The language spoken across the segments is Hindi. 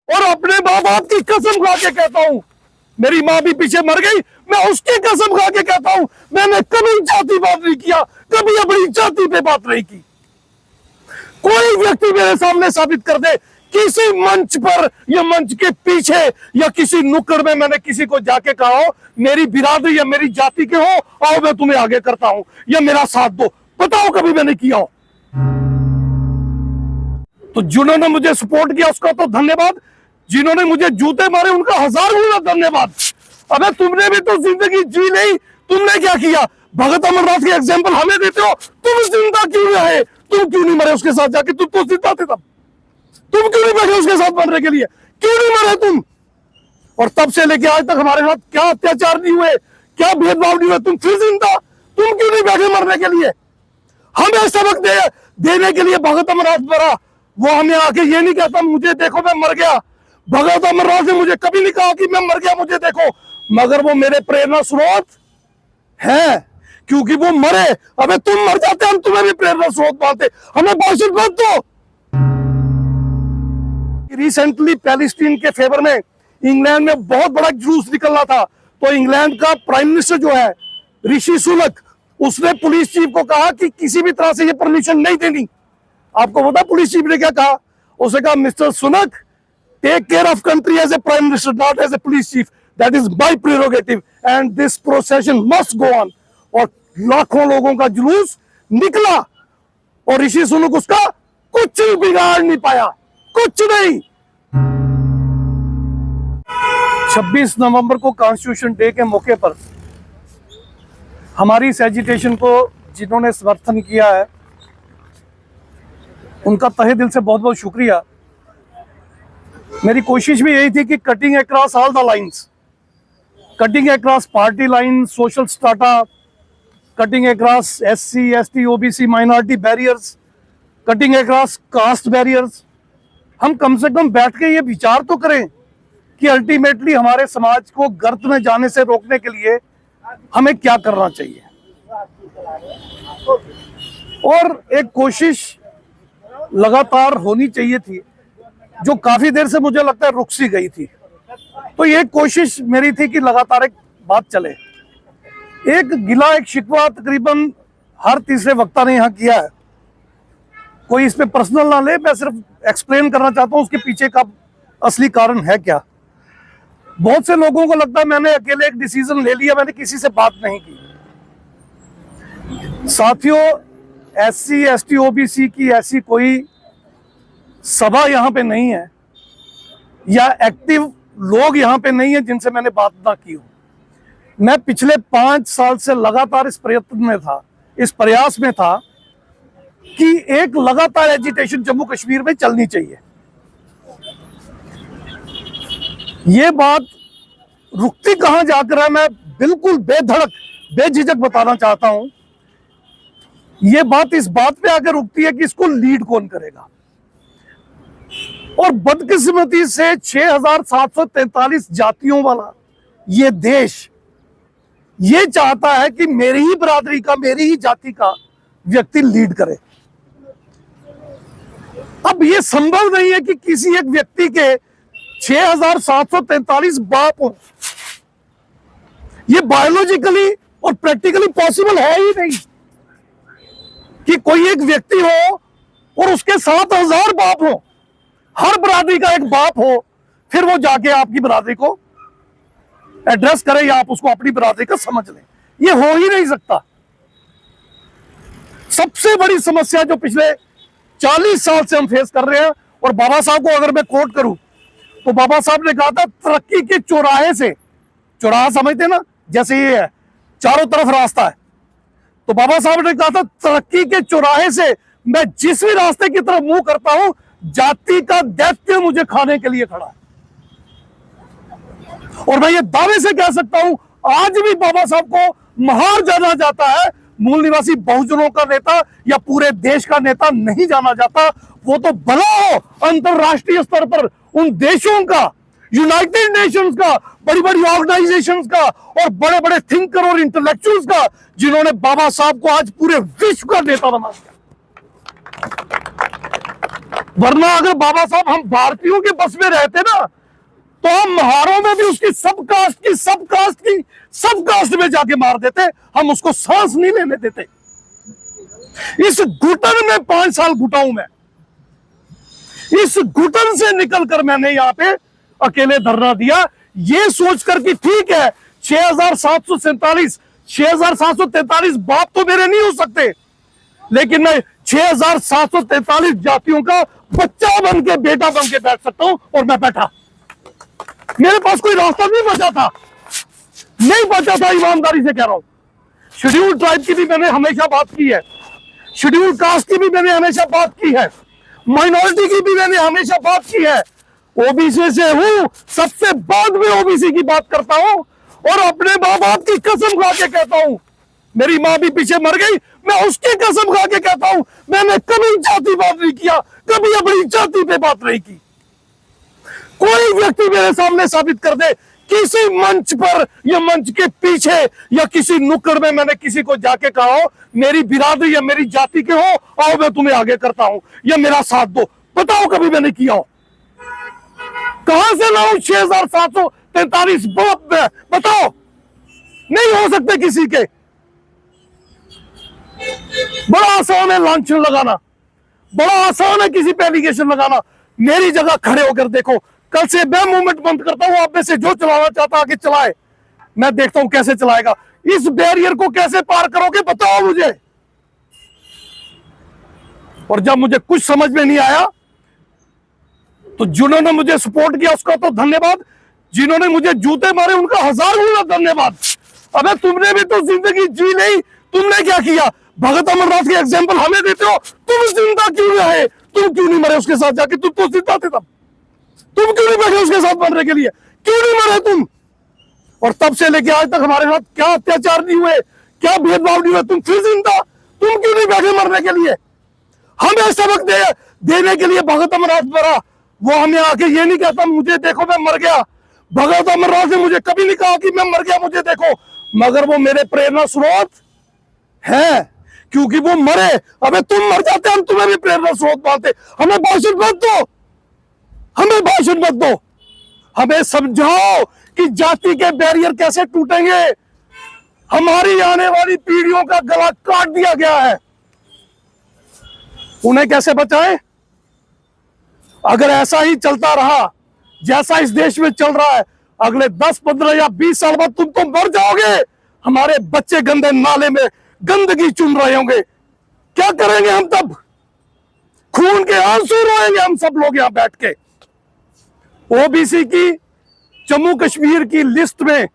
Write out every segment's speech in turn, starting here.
और अपने माँ बाप की कसम खा के कहता हूं, मेरी माँ भी पीछे मर गई, मैं उसकी कसम खा के कहता हूं, मैंने कभी जाति बात नहीं किया, कभी अपनी जाति पे बात नहीं की। कोई व्यक्ति मेरे सामने साबित कर दे किसी मंच पर या मंच के पीछे या किसी नुक्कड़ में मैंने किसी को जाके कहा हो मेरी बिरादरी या मेरी जाति के हो, आओ मैं तुम्हें आगे करता हूं या मेरा साथ दो, बताओ कभी मैंने किया हो। तो जिन्होंने मुझे सपोर्ट किया उसका तो धन्यवाद, जिन्होंने मुझे जूते मारे उनका 1000 गुना धन्यवाद। अबे तुमने भी तो जिंदगी जी नहीं, तुमने क्या किया? भगत अमरनाथ के एग्जाम्पल हमें देते हो, तुम जिंदा क्यों रहे? तुम क्यों नहीं मरे उसके साथ जाके? तुम तो जिंदा थे तब, तुम क्यों नहीं बैठे उसके साथ मरने के लिए? क्यों नहीं मरे तुम? और तब से लेके आज तक हमारे साथ क्या अत्याचार नहीं हुए, क्या भेदभाव नहीं हुए, तुम फिर जिंदा, तुम क्यों नहीं बैठे मरने के लिए? हमें सबक देने के लिए भगत अमरनाथ मरा, वो हमें आके ये नहीं कहता मुझे देखो मैं मर गया। भगत अमरनाथ ने मुझे कभी नहीं कहा कि मैं मर गया मुझे देखो, मगर वो मेरे प्रेरणा स्रोत है, क्योंकि वो मरे। अबे तुम मर जाते हम तुम्हें भी प्रेरणा स्रोत मानते, हमें भाषण मत दो। रिसेंटली पैलेस्टीन के फेवर में इंग्लैंड में बहुत बड़ा जुलूस निकलना था, तो इंग्लैंड का प्राइम मिनिस्टर जो है ऋषि सुनक, उसने पुलिस चीफ को कहा कि किसी भी तरह से ये परमिशन नहीं देनी। आपको पता पुलिस चीफ ने क्या कहा? उसने कहा mister Sunak, take care of country as a prime minister, not as a police chief, that is my prerogative and this procession must go on. और लाखों लोगों का जुलूस निकला और ऋषि सुनक उसका कुछ बिगाड़ नहीं पाया, कुछ नहीं। 26 नवंबर को कॉन्स्टिट्यूशन डे के मौके पर हमारी इस एजिटेशन को जिन्होंने समर्थन किया है उनका तहे दिल से बहुत बहुत शुक्रिया। मेरी कोशिश भी यही थी कि cutting across all the lines, cutting across party line, social strata, cutting across SC, ST, OBC, minority barriers, cutting across cast barriers, हम कम से कम बैठ के ये विचार तो करें कि अल्टीमेटली हमारे समाज को गर्त में जाने से रोकने के लिए हमें क्या करना चाहिए। और एक कोशिश लगातार होनी चाहिए थी जो काफी देर से मुझे लगता है रुक सी गई थी। तो ये कोशिश मेरी थी कि लगातार एक बात चले। एक गिला एक शिकवा तकरीबन हर तीसरे वक्ता ने यहाँ किया है, कोई इस पे पर्सनल ना ले, मैं सिर्फ एक्सप्लेन करना चाहता हूँ उसके पीछे का असली कारण है क्या। बहुत से लोगों को लगता है मैंने अकेले एक डिसीजन ले लिया, मैंने किसी से बात नहीं की। साथियों, SC, ST, OBC की ऐसी कोई सभा यहाँ पे नहीं है या एक्टिव लोग यहाँ पे नहीं है जिनसे मैंने बात ना की हो। मैं पिछले 5 साल से लगातार इस प्रयत्न में था, इस प्रयास में था कि एक लगातार एजिटेशन जम्मू कश्मीर में चलनी चाहिए। ये बात रुकती कहां जाकर है, मैं बिल्कुल बेधड़क बेझिझक बताना चाहता हूं। ये बात इस बात पे आकर रुकती है कि इसको लीड कौन करेगा। और बदकिस्मती से 6743 जातियों वाला ये देश ये चाहता है कि मेरी ही बरादरी का, मेरी ही जाति का व्यक्ति लीड करे। अब ये संभव नहीं है कि किसी एक व्यक्ति के 6743 बाप हो। ये बायोलॉजिकली और प्रैक्टिकली पॉसिबल है ही नहीं कि कोई एक व्यक्ति हो और उसके 7000 बाप हो, हर बरादरी का एक बाप हो, फिर वो जाके आपकी बरादरी को एड्रेस करे या आप उसको अपनी बरादरी का समझ लें। ये हो ही नहीं सकता। सबसे बड़ी समस्या जो पिछले 40 साल से हम फेस कर रहे हैं, और बाबा साहब को अगर मैं कोट करूं तो बाबा साहब ने कहा था तरक्की के चौराहे से, चौराहा समझते ना, जैसे ये है चारों तरफ रास्ता है, तो बाबा साहब ने कहा था तरक्की के चौराहे से मैं जिस भी रास्ते की तरफ मुंह करता हूं जाति का दैत्य मुझे खाने के लिए खड़ा है। और मैं ये दावे से कह सकता हूं आज भी बाबा साहब को महार जाना जाता है, मूल निवासी बहुजनों का नेता या पूरे देश का नेता नहीं जाना जाता। वो तो भला हो अंतरराष्ट्रीय स्तर पर उन देशों का, यूनाइटेड नेशंस का, बड़ी बड़ी ऑर्गेनाइजेशंस का और बड़े बड़े थिंकर और इंटेलेक्चुअल्स का, जिन्होंने बाबा साहब को आज पूरे विश्व का नेता बना दिया। वरना अगर बाबा साहब हम भारतीयों के बस में रहते ना, तो हम महारों में भी उसकी सब कास्ट में जाके मार देते। हम उसको सांस नहीं लेने देते। इस घुटन में 5 साल घुटा हूं मैं। इस घुटन से निकलकर मैंने यहां पे अकेले धरना दिया, ये सोचकर कि ठीक है 6,743 बाप तो मेरे नहीं हो सकते, लेकिन मैं 6,743 जातियों का बच्चा बन के, बेटा बन के बैठ सकता हूं। और मैं बैठा। मेरे पास कोई रास्ता नहीं बचा था, ईमानदारी से कह रहा हूं। शेड्यूल ट्राइब की भी मैंने हमेशा बात की है, शेड्यूल कास्ट की भी मैंने हमेशा बात की है, माइनॉरिटी की भी मैंने हमेशा बात की है। ओबीसी से हूं, सबसे बाद में ओबीसी की बात करता हूं। और अपने माँ बाप की कसम खा के कहता हूं, मेरी माँ भी पीछे मर गई, मैं उसकी कसम खा के कहता हूं, मैंने कभी जाति बात नहीं किया, कभी अपनी जाति पे बात नहीं की। कोई व्यक्ति मेरे सामने साबित कर दे, किसी मंच पर या मंच के पीछे या किसी नुक्कड़ में मैंने किसी को जाके कहा हो मेरी बिरादरी या मेरी जाति के हो, आओ मैं तुम्हें आगे करता हूं या मेरा साथ दो, बताओ कभी मैंने किया हो? कहां से लाऊं 6,743 बाप में, बताओ? नहीं हो सकते किसी के। बड़ा आसान है लांछन लगाना, बड़ा आसान है किसी पे एलिगेशन लगाना। मेरी जगह खड़े होकर देखो, कल से मैं मूवमेंट बंद करता हूं, आप में से जो चलाना चाहता आगे चलाए, मैं देखता हूं कैसे चलाएगा। इस बैरियर को कैसे पार करोगे बताओ मुझे। और जब मुझे कुछ समझ में नहीं आया, तो जिन्होंने मुझे सपोर्ट किया उसका तो धन्यवाद, जिन्होंने मुझे जूते मारे उनका 1000 गुना धन्यवाद। अबे तुमने भी तो जिंदगी जी नहीं, तुमने क्या किया? भगत अमरनाथ के एग्जाम्पल हमें देते हो, तुम जिंदा क्यों रहे? तुम क्यों नहीं मरे उसके साथ जाके? तुम तो जिंदा थे तब, तुम क्यों नहीं बैठे उसके साथ मरने के लिए? क्यों नहीं मरे तुम? और तब से लेके आज तक हमारे साथ क्या अत्याचार नहीं हुए, क्या भेदभाव नहीं हुए, तुम फिर जिंदा, तुम क्यों नहीं बैठे मरने के लिए? हमें सबक देने के लिए भगत अमरनाथ मरा। वो हमें आके ये नहीं कहता मुझे देखो मैं मर गया। भगत अमरनाथ ने मुझे कभी नहीं कहा कि मैं मर गया मुझे देखो, मगर वो मेरे प्रेरणा स्रोत है, क्योंकि वो मरे। अबे तुम मर जाते हम तुम्हें भी प्रेरणा स्रोत मानते। हमें भाषण मत दो, हमें भाषण मत दो, हमें समझाओ कि जाति के बैरियर कैसे टूटेंगे। हमारी आने वाली पीढ़ियों का गला काट दिया गया है, उन्हें कैसे बचाएं? अगर ऐसा ही चलता रहा जैसा इस देश में चल रहा है, अगले 10, 15 या 20 साल बाद तुम तो मर जाओगे। हमारे बच्चे गंदे नाले में गंदगी चुन रहे होंगे, क्या करेंगे हम तब? खून के आंसू रोएंगे हम सब लोग यहां बैठ के। ओबीसी की जम्मू कश्मीर की लिस्ट में,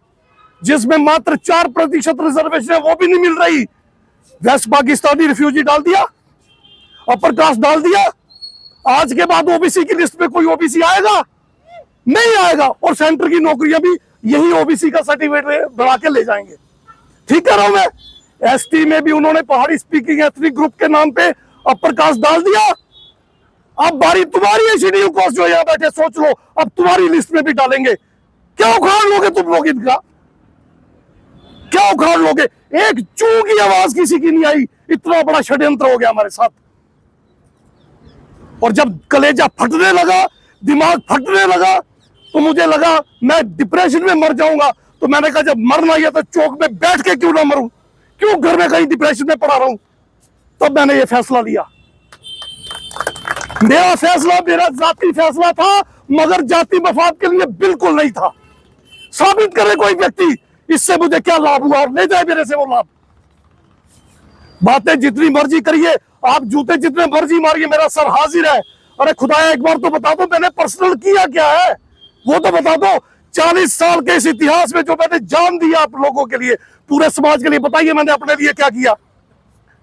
जिसमें मात्र 4% रिजर्वेशन है, वो भी नहीं मिल रही। वेस्ट पाकिस्तानी रिफ्यूजी डाल दिया, अपर कास्ट डाल दिया। आज के बाद ओबीसी की लिस्ट में कोई ओबीसी आएगा? नहीं आएगा। और सेंटर की नौकरियां भी यही ओबीसी का सर्टिफिकेट बना के ले जाएंगे। ठीक कह रहा हूं मैं? एसटी में भी उन्होंने पहाड़ी स्पीकिंग एथनिक ग्रुप के नाम पे अपर कास्ट डाल दिया। अब बारी तुम्हारी है, शेड्यूल कास्ट जो यहां बैठे, सोच लो अब तुम्हारी लिस्ट में भी डालेंगे। क्या उखाड़ लोगे तुम लोग इनका? क्या उखाड़ लोगे? एक चू की आवाज किसी की नहीं आई। इतना बड़ा षड्यंत्र हो गया हमारे साथ। और जब कलेजा फटने लगा, दिमाग फटने लगा, तो मुझे लगा मैं डिप्रेशन में मर जाऊंगा। तो मैंने कहा जब मरना ही है तो चौक में बैठ के क्यों ना मरूं, क्यों घर में कहीं डिप्रेशन में पड़ा रहूं। तब मैंने ये फैसला लिया। मेरा फैसला मेरा जाति फैसला था, मगर जाति मफाद के लिए बिल्कुल नहीं था। साबित करे कोई व्यक्ति इससे मुझे क्या लाभ हुआ और ले जाए मेरे से वो लाभ। बातें जितनी मर्जी करिए, आप जूते जितने मर्जी मारिए, मेरा सर हाजिर है। अरे खुदाया एक बार तो बता दो मैंने पर्सनल किया क्या है, वो तो बता दो। 40 साल के इस इतिहास में जो मैंने जान दिया आप लोगों के लिए, पूरे समाज के लिए, बताइए मैंने अपने लिए क्या किया।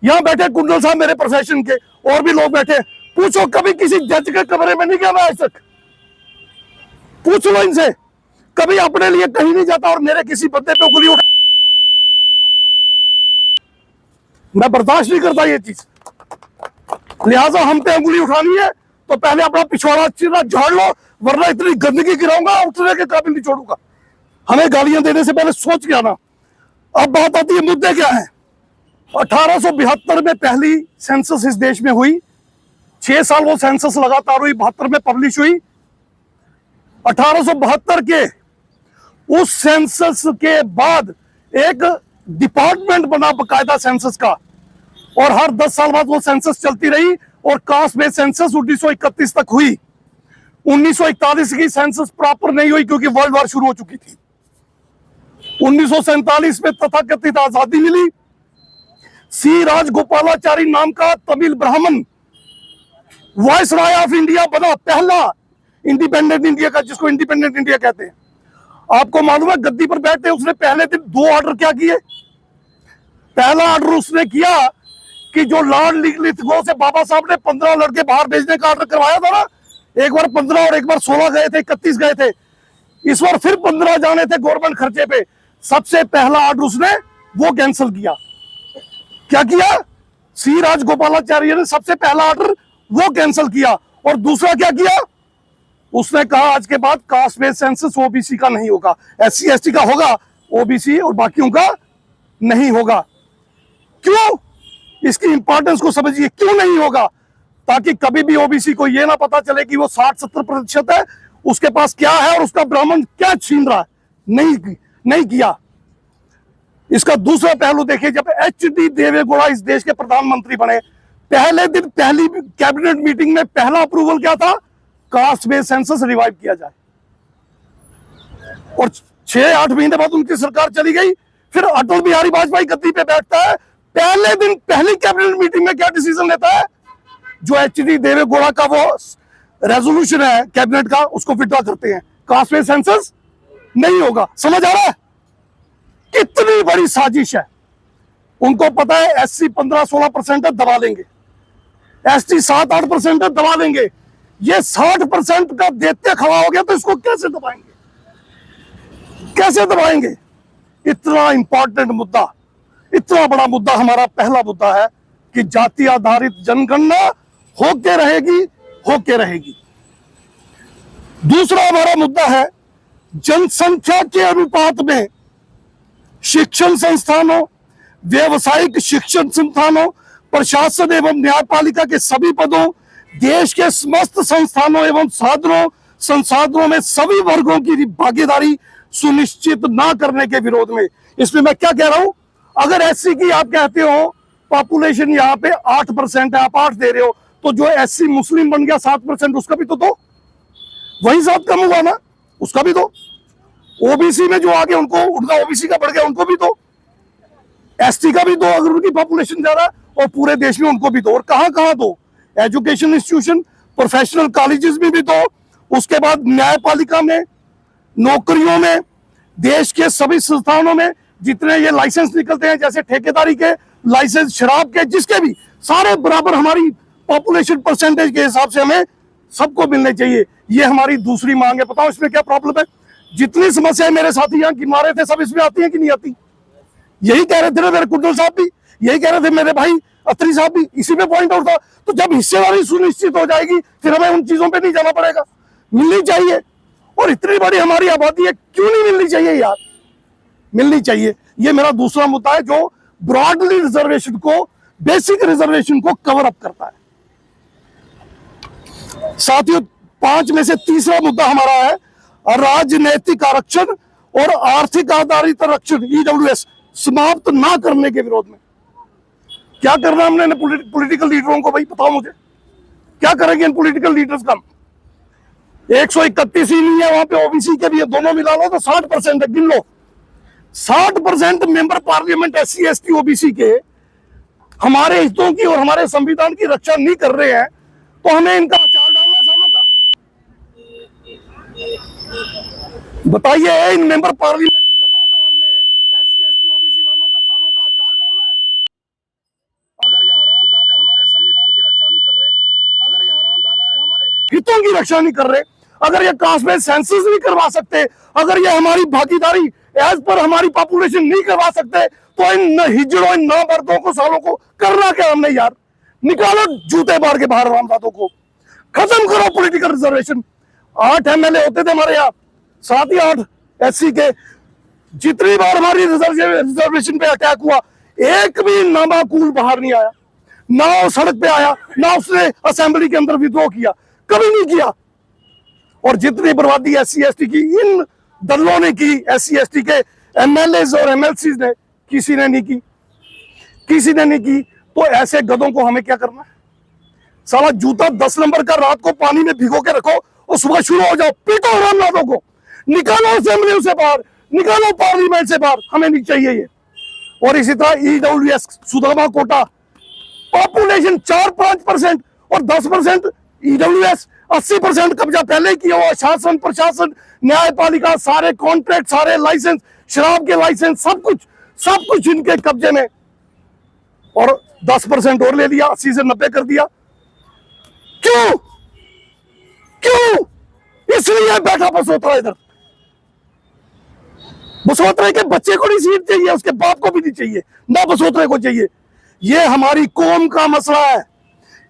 यहां बैठे कुंडल साहब मेरे प्रोफेशन के, और भी लोग बैठे, पूछो कभी किसी जज के कमरे में नहीं गया मैं आज तक? पूछ लो इनसे। कभी अपने लिए कहीं नहीं जाता और मेरे किसी बंदे पे उंगली उठे, मैं बर्दाश्त नहीं करता ये चीज। लिहाजा हम पे उंगली उठानी है तो पहले अपना पिछवाड़ा चिरा झाड़ लो, वरना इतनी गंदगी गिराऊंगा उठने के काबिल नहीं छोड़ूंगा। हमें गालियां देने से पहले सोच के आना। अब बात आती है मुद्दे क्या है। 1872 में पहली सेंसस इस देश में हुई, 6 साल वो सेंसस लगातार हुई, 72 में पब्लिश हुई। 1872 के उस सेंसस के बाद एक डिपार्टमेंट बना बकायदा सेंसस का, और हर 10 साल बाद वो सेंसस चलती रही, और कास्ट बेस्ड सेंसस 1931 तक हुई। 1941 की सेंसस प्रॉपर नहीं हुई क्योंकि वर्ल्ड वॉर शुरू हो चुकी थी। 1947 में तथाकथित आजादी मिली। सी राजगोपालाचारी नाम का तमिल ब्राह्मण वायसराय ऑफ इंडिया बना, पहला इंडिपेंडेंट इंडिया का, जिसको इंडिपेंडेंट इंडिया कहते हैं। आपको मालूम है, गद्दी पर बैठे उसने पहले दिन 2 ऑर्डर क्या किए। पहला ऑर्डर उसने किया कि जो लॉर्ड लिथगो से बाबा साहब ने 15 लड़के बाहर भेजने का ऑर्डर करवाया था ना, एक बार 15 और एक बार 16 गए थे, 31 गए थे, इस बार फिर 15 जाने थे गवर्नमेंट खर्चे पे। सबसे पहला ऑर्डर उसने वो कैंसिल किया। क्या किया? सी राजगोपालाचार्य ने सबसे पहला ऑर्डर वो कैंसिल किया। और दूसरा क्या किया? उसने कहा आज के बाद कास्ट बेस्ड सेंसस ओबीसी का नहीं होगा, एससी एसटी का होगा, ओबीसी और बाकियों का नहीं होगा। क्यों? इसकी इंपॉर्टेंस को समझिए, क्यों नहीं होगा? ताकि कभी भी ओबीसी को यह ना पता चले कि वो 60-70% है, उसके पास क्या है और उसका ब्राह्मण क्या छीन रहा है। नहीं किया। इसका दूसरा पहलू देखिए, जब एच.डी. देवेगौड़ा इस देश के प्रधानमंत्री बने, पहले दिन पहली कैबिनेट मीटिंग में पहला अप्रूवल क्या था? कास्ट बेस्ड सेंसस रिवाइव किया जाए। और 6-8 महीने बाद उनकी सरकार चली गई। फिर अटल बिहारी वाजपेयी गद्दी पे बैठता है, पहले दिन पहली कैबिनेट मीटिंग में क्या डिसीजन लेता है? जो एच.डी. देवेगौड़ा का वो रेजोल्यूशन है कैबिनेट का, उसको विड्रॉ करते हैं। कास्ट बेस्ड सेंसस नहीं होगा। समझ आ रहा है कितनी बड़ी साजिश है? उनको पता है एससी 15-16% है, दबा लेंगे। एसटी 7-8% है, दबा लेंगे। ये 60% का देते खड़ा हो गया तो इसको कैसे दबाएंगे? कैसे दबाएंगे? इतना इंपॉर्टेंट मुद्दा, इतना बड़ा मुद्दा हमारा पहला मुद्दा है कि जाति आधारित जनगणना होके रहेगी, होके रहेगी। दूसरा हमारा मुद्दा है जनसंख्या के अनुपात में शिक्षण संस्थानों, व्यवसायिक शिक्षण संस्थानों, प्रशासन एवं न्यायपालिका के सभी पदों, देश के समस्त संस्थानों एवं संसाधनों में सभी वर्गों की भागीदारी सुनिश्चित ना करने के विरोध में। इसमें मैं क्या कह रहा हूं? अगर एससी की आप कहते हो पॉपुलेशन यहाँ पे 8% है, आप 8 दे रहे हो, तो जो एससी मुस्लिम बन गया 7%, उसका भी तो दो। वही 7 कम हुआ ना, उसका भी दो। ओबीसी में जो आगे उनको, उनका ओबीसी का बढ़ गया, उनको भी दो। एसटी का भी दो अगर उनकी पॉपुलेशन ज्यादा है, और पूरे देश में उनको भी दो। और कहां कहां दो? एजुकेशन इंस्टीट्यूशन, प्रोफेशनल कॉलेजेस में भी दो। उसके बाद न्यायपालिका में, नौकरियों में, देश के सभी संस्थानों में जितने ये लाइसेंस निकलते हैं, जैसे ठेकेदारी के लाइसेंस, शराब के, जिसके भी, सारे बराबर हमारी पॉपुलेशन परसेंटेज के हिसाब से हमें सबको मिलने चाहिए। ये हमारी दूसरी मांग है। बताओ इसमें क्या प्रॉब्लम है? जितनी समस्याएं मेरे साथी यहाँ गिना रहे थे, सब इसमें आती हैं कि नहीं आती? यही कह रहे थे ना मेरे कुंडल साहब भी, यही कह रहे थे मेरे भाई अत्री साहब भी, इसी पे पॉइंट आउट था। तो जब हिस्सेदारी सुनिश्चित हो जाएगी, फिर हमें उन चीजों पे नहीं जाना पड़ेगा। मिलनी चाहिए। और इतनी बड़ी हमारी आबादी है, क्यों नहीं मिलनी चाहिए यार? मिलनी चाहिए। ये मेरा दूसरा मुद्दा है जो ब्रॉडली रिजर्वेशन को, बेसिक रिजर्वेशन को कवर अप करता है। साथियों, 5 में से तीसरा मुद्दा हमारा है राजनैतिक आरक्षण और आर्थिक आधारित आरक्षण, ईडब्ल्यूएस, समाप्त ना करने के विरोध में। क्या करना हमने पॉलिटिकल लीडरों को? भाई बताओ मुझे, क्या करेंगे इन पॉलिटिकल लीडर्स का? 131 ही नहीं है, वहां पे ओबीसी के भी है, दोनों मिला लो तो 60% है। गिन लो, 60% member parliament SC ST OBC के हमारे हितों की और हमारे संविधान की रक्षा नहीं कर रहे हैं, तो हमें इनका अचार डालना सालों का? बताइए, इन मेंबर पार्लियामेंट गधों का हमने एससी एसटी ओबीसी वालों का सालों का अचार डालना है? अगर ये हरामजादे हमारे संविधान की रक्षा नहीं कर रहे, अगर ये हरामजादे हमारे हितों की रक्षा नहीं कर रहे, अगर ये कास्ट बेस्ड सेंसस नहीं करवा सकते, अगर ये हमारी भागीदारी एज पर हमारी पॉपुलेशन नहीं करवा सकते, तो इन हिजड़ों, इन नामर्दों को, सालों को करना क्या हमने यार? निकालो जूते मार के बाहर हरामजादों को, खत्म करो पॉलिटिकल रिजर्वेशन। 8 एमएलए होते थे हमारे यहाँ, 7 या 8 एससी के। जितनी बार हमारी रिजर्वेशन पे अटैक हुआ, एक भी नामाकूल बाहर नहीं आया। ना वो सड़क पे आया, ना उसने असेंबली के अंदर विद्रोह किया, कभी नहीं किया। और जितनी बर्बादी SC ST की इन दलों ने की, SC ST के MLAs और MLCs ने, किसी ने नहीं की, किसी ने नहीं की। तो ऐसे गधों को हमें क्या करना है? साला जूता 10 नंबर का रात को पानी में भिगो के रखो और सुबह शुरू हो जाओ, पीटो हरामजादों को, निकालो असेंबली से बाहर, निकालो पार्लियामेंट से बाहर, हमें नहीं चाहिए ये। और इसी तरह EWS सुदामा कोटा, पॉपुलेशन 4-5% और 10% EWS, 80% कब्जा पहले किया हुआ, शासन प्रशासन न्यायपालिका, सारे कॉन्ट्रैक्ट, सारे लाइसेंस, शराब के लाइसेंस, सब कुछ इनके कब्जे में। और 10% और ले लिया, 80 से 90 कर दिया। क्यों? क्यों? इसलिए बैठा बसोतरा इधर। बसोतरे के बच्चे को नहीं सीट चाहिए, उसके बाप को भी नहीं चाहिए, ना बसोतरे को चाहिए। ये हमारी कौम का मसला है,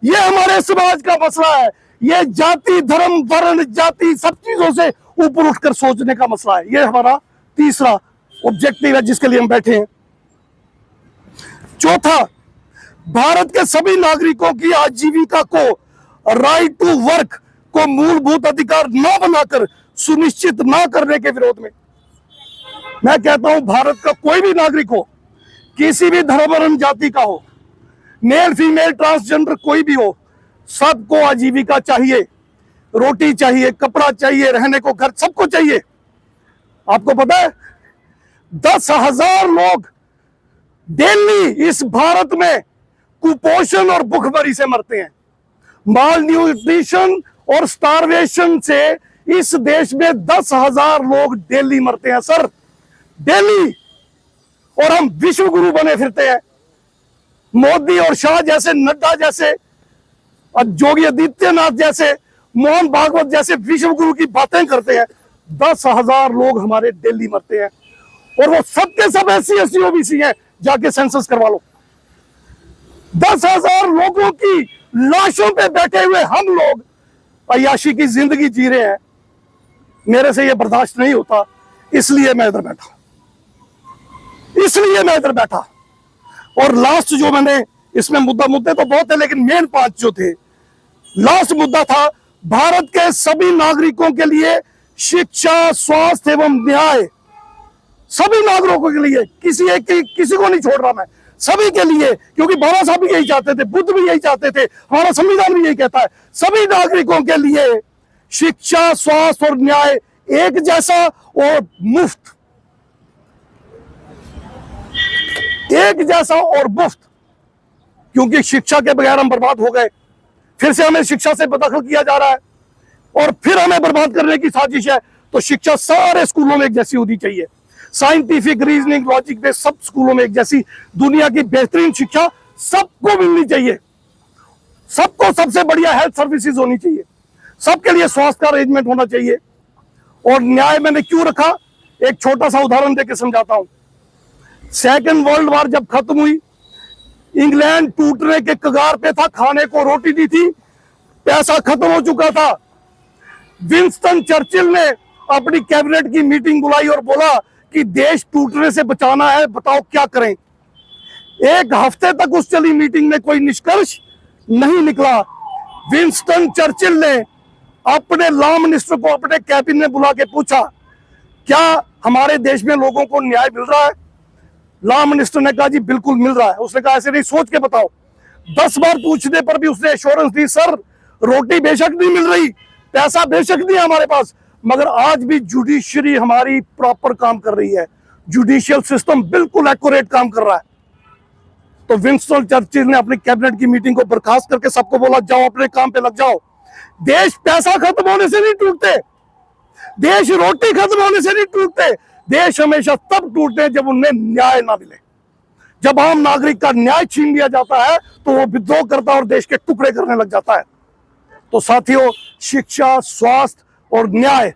ये हमारे समाज का मसला है, ये जाति धर्म वर्ण जाति सब चीजों से ऊपर उठकर सोचने का मसला है। ये हमारा तीसरा ऑब्जेक्टिव है जिसके लिए हम बैठे हैं। चौथा, भारत के सभी नागरिकों की आजीविका को, राइट टू वर्क को मूलभूत अधिकार न बनाकर सुनिश्चित न करने के विरोध में। मैं कहता हूं भारत का कोई भी नागरिक हो, किसी भी धर्म वर्ण जाति का हो, मेल फीमेल ट्रांसजेंडर कोई भी हो, सबको आजीविका चाहिए, रोटी चाहिए, कपड़ा चाहिए, रहने को घर, सबको चाहिए। आपको पता है 10,000 लोग डेली इस भारत में कुपोषण और भूखमरी से मरते हैं। माल न्यूट्रिशन और स्टारवेशन से इस देश में 10,000 लोग डेली मरते हैं सर, डेली। और हम विश्व गुरु बने फिरते हैं। मोदी और शाह जैसे, नड्डा जैसे, योगी आदित्यनाथ जैसे, मोहन भागवत जैसे विश्व गुरु की बातें करते हैं। 10,000 लोग हमारे डेली मरते हैं और वो सब के सब SC ST OBC हैं, जाके सेंसस करवा लो। 10,000 लोगों की लाशों पे बैठे हुए हम लोग अय्याशी की जिंदगी जी रहे हैं। मेरे से ये बर्दाश्त नहीं होता, इसलिए मैं इधर बैठा, इसलिए मैं इधर बैठा। और लास्ट जो मैंने इसमें मुद्दे तो बहुत है, लेकिन मेन 5 जो थे, लास्ट मुद्दा था भारत के सभी नागरिकों के लिए शिक्षा, स्वास्थ्य एवं न्याय, सभी नागरिकों के लिए, किसी को नहीं छोड़ रहा मैं, सभी के लिए। क्योंकि बाबा साहब भी यही चाहते थे, बुद्ध भी यही चाहते थे, हमारा संविधान भी यही कहता है, सभी नागरिकों के लिए शिक्षा, स्वास्थ्य और न्याय एक जैसा और मुफ्त, एक जैसा और मुफ्त। क्योंकि शिक्षा के बगैर हम बर्बाद हो गए, फिर से हमें शिक्षा से बेदखल किया जा रहा है और फिर हमें बर्बाद करने की साजिश है। तो शिक्षा सारे स्कूलों में एक जैसी होनी चाहिए, साइंटिफिक, रीजनिंग, लॉजिक बेस्ड, सब स्कूलों में एक जैसी। दुनिया की बेहतरीन शिक्षा सबको मिलनी चाहिए, सबको सबसे बढ़िया हेल्थ सर्विसेज होनी चाहिए, सबके लिए स्वास्थ्य का अरेंजमेंट होना चाहिए। और न्याय मैंने क्यों रखा, एक छोटा सा उदाहरण देकर समझाता हूं। सेकेंड वर्ल्ड वॉर जब खत्म हुई, इंग्लैंड टूटने के कगार पे था, खाने को रोटी नहीं थी, पैसा खत्म हो चुका था। विंस्टन चर्चिल ने अपनी कैबिनेट की मीटिंग बुलाई और बोला कि देश टूटने से बचाना है, बताओ क्या करें। 1 हफ्ते तक उस चली मीटिंग में कोई निष्कर्ष नहीं निकला। विंस्टन चर्चिल ने अपने लॉ मिनिस्टर को अपने कैबिनेट में बुला के पूछा, क्या हमारे देश में लोगों को न्याय मिल रहा है? लॉ मिनिस्टर ने कहा जी बिल्कुल मिल रहा है। उसने कहा ऐसे नहीं, सोच के बताओ। 10 बार पूछने पर भी उसने एश्योरेंस दी, सर रोटी बेशक नहीं मिल रही, पैसा बेशक नहीं है हमारे पास, मगर आज भी जुडिशरी हमारी प्रॉपर काम कर रही है, जुडिशियल सिस्टम बिल्कुल एक्यूरेट काम कर रहा है। तो विंस्टन चर्चिल ने अपनी कैबिनेट की मीटिंग को बर्खास्त करके सबको बोला, जाओ अपने काम पे लग जाओ। देश पैसा खत्म होने से नहीं टूटते, देश रोटी खत्म होने से नहीं टूटते, देश हमेशा तब टूटते हैं जब उन्हें न्याय ना मिले। जब आम नागरिक का न्याय छीन लिया जाता है तो वो विद्रोह करता है और देश के टुकड़े करने लग जाता है। तो साथियों, शिक्षा, स्वास्थ्य और न्याय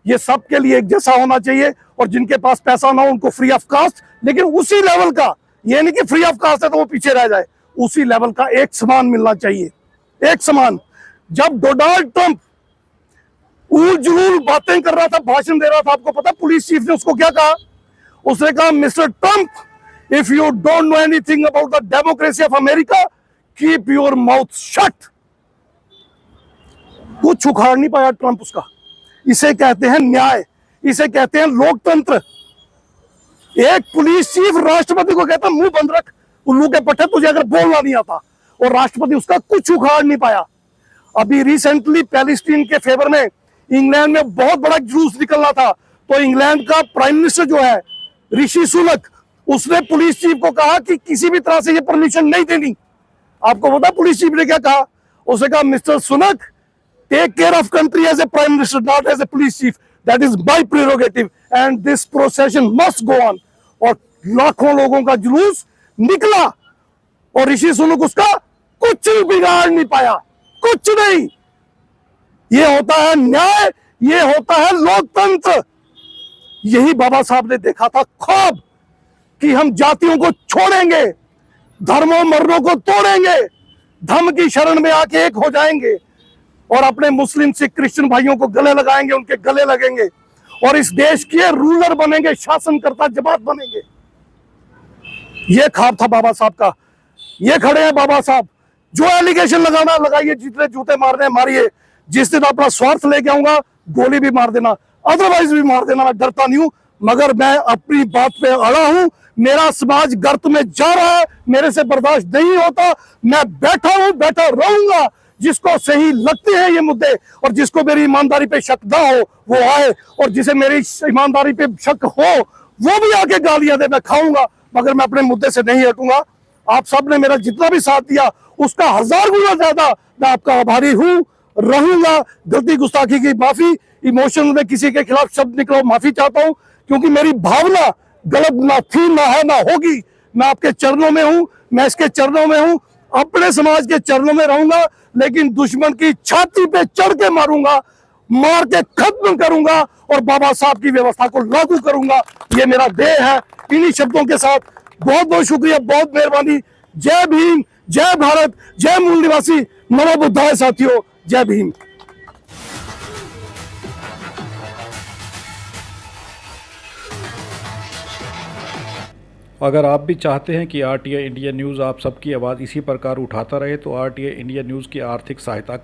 ये सबके लिए एक जैसा होना चाहिए। और जिनके पास पैसा ना हो उनको फ्री ऑफ कास्ट, लेकिन उसी लेवल का, ये नहीं कि फ्री ऑफ कास्ट है तो वो पीछे रह जाए, उसी लेवल का एक समान मिलना चाहिए, एक समान। जब डोनाल्ड ट्रंप ऊल जुलूल बातें कर रहा था, भाषण दे रहा था, आपको पता पुलिस चीफ ने उसको क्या कहा? उसने कहा, mister Trump, if you don't know anything about the democracy of America, keep your mouth shut. कुछ उखाड़ नहीं पाया ट्रंप उसका। इसे कहते हैं न्याय, इसे कहते हैं लोकतंत्र। एक पुलिस चीफ राष्ट्रपति को कहता मुंह बंद रख, उल्लू के पट्टे, तुझे अगर बोलना नहीं आता, और राष्ट्रपति उसका कुछ उखाड़ नहीं पाया। अभी रिसेंटली पैलेस्टीन के फेवर में इंग्लैंड में बहुत बड़ा जुलूस निकलना था, तो इंग्लैंड का प्राइम मिनिस्टर जो है ऋषि सुनक, उसने पुलिस चीफ को कहा कि किसी भी तरह से ये परमिशन नहीं देनी। आपको पता पुलिस चीफ ने क्या कहा? उसने कहा mister Sunak, take care of country as a prime minister, not as a police chief, that is my prerogative and this procession must go on. और लाखों लोगों का जुलूस निकला और ऋषि सुनक उसका कुछ बिगाड़ नहीं पाया, कुछ नहीं। ये होता है न्याय, ये होता है लोकतंत्र। यही बाबा साहब ने देखा था ख्वाब कि हम जातियों को छोड़ेंगे, धर्मों मर्दों को तोड़ेंगे, धर्म की शरण में आके एक हो जाएंगे और अपने मुस्लिम सिख क्रिश्चियन भाइयों को गले लगाएंगे, उनके गले लगेंगे और इस देश के रूलर बनेंगे, शासनकर्ता जमात बनेंगे। ये ख्वाब था बाबा साहब का। ये खड़े हैं बाबा साहब, जो एलिगेशन लगाना लगाइए, जितने जूते मारने मारिए। जिस दिन अपना स्वार्थ लेके आऊंगा गोली भी मार देना, अदरवाइज भी मार देना, मैं डरता नहीं हूं, मगर मैं अपनी बात पे अड़ा हूं। मेरा समाज गर्त में जा रहा है, मेरे से बर्दाश्त नहीं होता, मैं बैठा हूं, बैठा रहूंगा। जिसको सही लगते हैं ये मुद्दे और जिसको मेरी ईमानदारी पे शक ना हो वो आए, और जिसे मेरी ईमानदारी पे शक हो वो भी आके गालियां दे, मैं खाऊंगा, मगर मैं अपने मुद्दे से नहीं हटूंगा। आप सब ने मेरा जितना भी साथ दिया उसका 1000 गुना ज्यादा मैं आपका आभारी हूं, रहूंगा। गलती गुस्ताखी की माफी, इमोशन में किसी के खिलाफ शब्द निकलो माफी चाहता हूं, क्योंकि मेरी भावना गलत ना थी, ना है, ना होगी। मैं आपके चरणों में हूं, मैं इसके चरणों में हूं, अपने समाज के चरणों में रहूंगा, लेकिन दुश्मन की छाती पे चढ़ के मारूंगा, मार के खत्म करूंगा और बाबा साहब की व्यवस्था को लागू करूंगा। ये मेरा देह है। इन्हीं शब्दों के साथ बहुत बहुत शुक्रिया, बहुत मेहरबानी। जय भीम, जय भारत, जय मूल निवासी, नमो बुद्धाय साथियों, जय भीम। अगर आप भी चाहते हैं कि आरटीआई इंडिया न्यूज़ आप सबकी आवाज़ इसी प्रकार उठाता रहे तो आरटीआई इंडिया न्यूज़ की आर्थिक सहायता कर